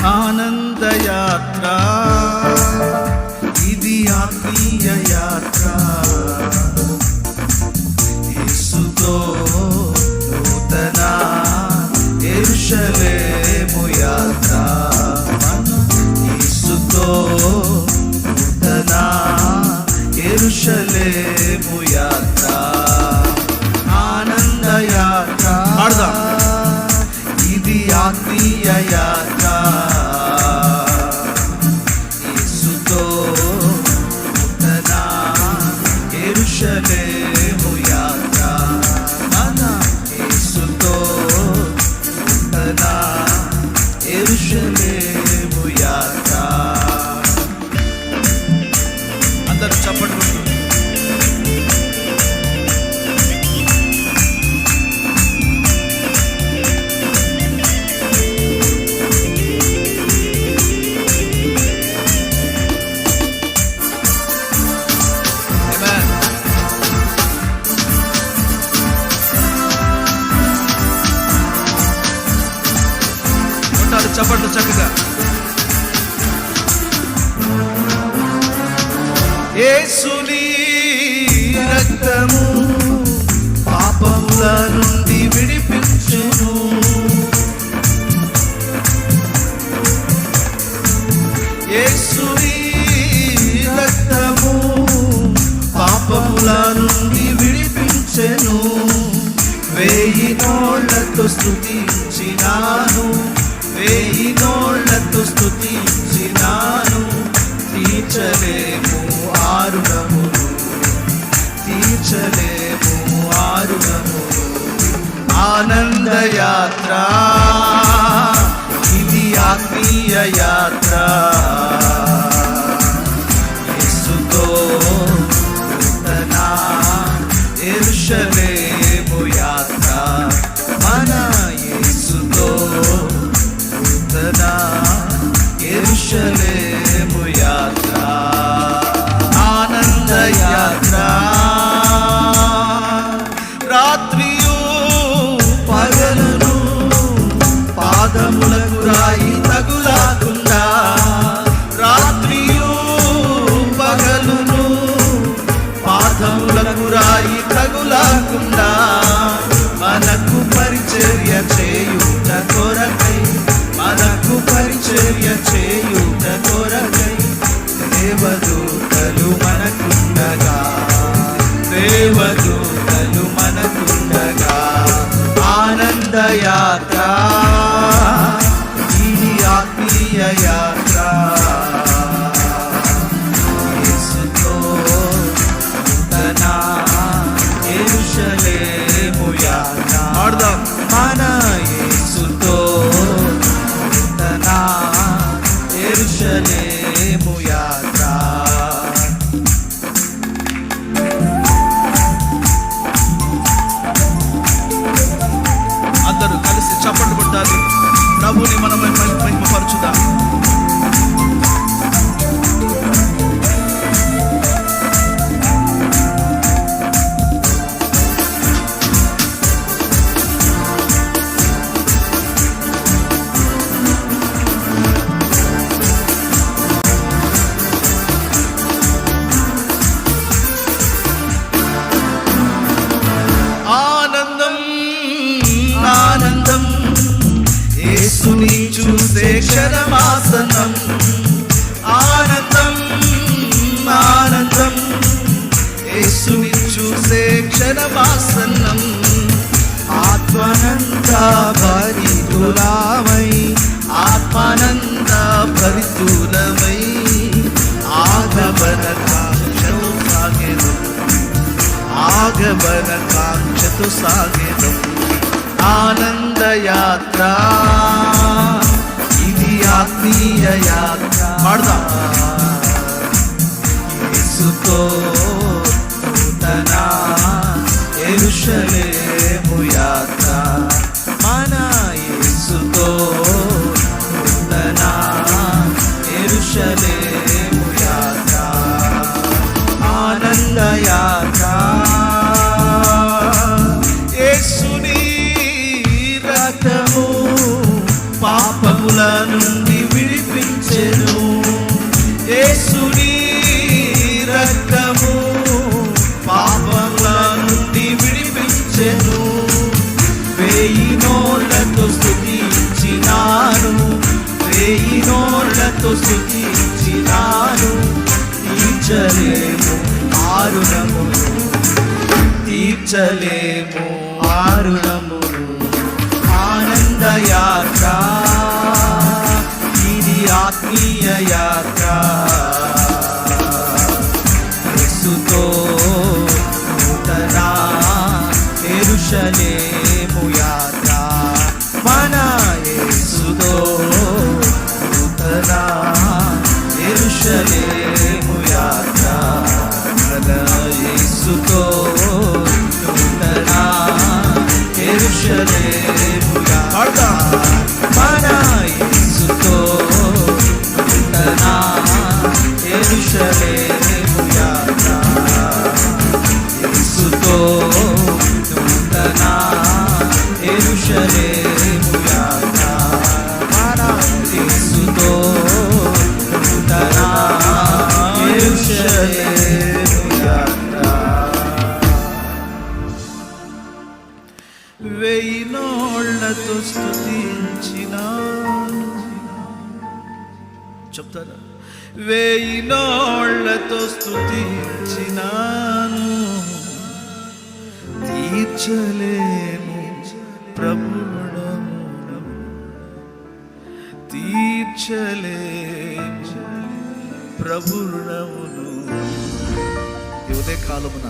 ఆనందయాత్ర, ఇది ఆత్మీయ యాత్ర. యేసుతో నూతన యెరూషలేము యాత్ర, యేసుతో నూతన యెరూషలేము యాత్ర. ఆనందయాత్ర, ఇది ఆత్మీయ యాత్ర. యేసుతో నూతన యెరూషలేము యాత్ర, మన యేసుతో నూతన యెరూషలేము యాత్ర. అందరూ చప్పట్లు కొట్టు. చప్పట్లు చక్కగా. యేసుని రక్తము పాపముల నుండి విడిపించును. యేసుని రక్తము పాపముల నుండి విడిపించెను. 1000 నోళ్లతో స్తుతించినాను, 1000 నోళ్లతో స్తుతించినాను. తీర్చలేము ఆరుణమును, తీర్చలేము ఆరుణమును. ఆనందయాత్ర, ఇది ఆత్మీయ యాత్ర. యేసుతో నూతన యెరూషలేము యాత్ర, మన యేసుతో నూతన యెరూషలేము యాత్ర. ఆనందయాత్ర, రాత్రియు పగలును పాదములకు రాయి తగులాకుండా, రాత్రియు పగలును పాదములకు రాయి తగులాకుండా, మనకు పరిచర్య చేయుట కొరకై, మనకు పరిచర్య చేయుట కొరకై దేవదూతలు మనకుండగా, దేవదూతలు మనకుండగా. ఆనందయాత్ర, ఇది ఆత్మీయ యాత్ర. యేసుతో నూతన యెరూషలేము యాత్ర, మన యేసుతో నూతన యెరూషలేము యాత్ర. అందరూ కలిసి చప్పట్లు కొట్టాలి. ప్రభుని మనం మహిమపరచుదాం. ఆనందం, యేసుని చూసే క్షణమాసనం. ఆనందం, ఆనందం, యేసుని చూసే క్షణమాసనం. ఆత్మానంద భరితులమై, ఆత్మానంద భరితులమై ఆగమన కాంక్షతో సాగెదం, ఆగమన కాంక్షతో సాగెదం. ఆనందయాత్ర, ఇది ఆత్మీయ యాత్ర. పాడదాం. యేసుతో నూతన యెరూషలేము యాత్ర, మన యేసుతో నూతన యెరూషలేము యాత్ర. ఆనందయాత్ర, యేసుని రక్తము పాపముల నుండి యేసుతో నూతన యెరూషలేము యాత్ర, మన యేసుతో నూతన యెరూషలేము యాత్ర, మన యేసుతో నూతన యెరూషలేము యాత్ర, యేసుతో నూతన యెరూషలేము యాత్ర, మన యేసుతో నూతన యెరూషలేము యాత్ర. వెయ్యి నోళ్లతో స్తుతించిన, చెప్తారా? వెయ్యి నోళ్లతో స్తుతించినాను, తీర్చలేను ప్రభువును, తీర్చలేను ప్రభువును. ఈ ఉదయ కాలమున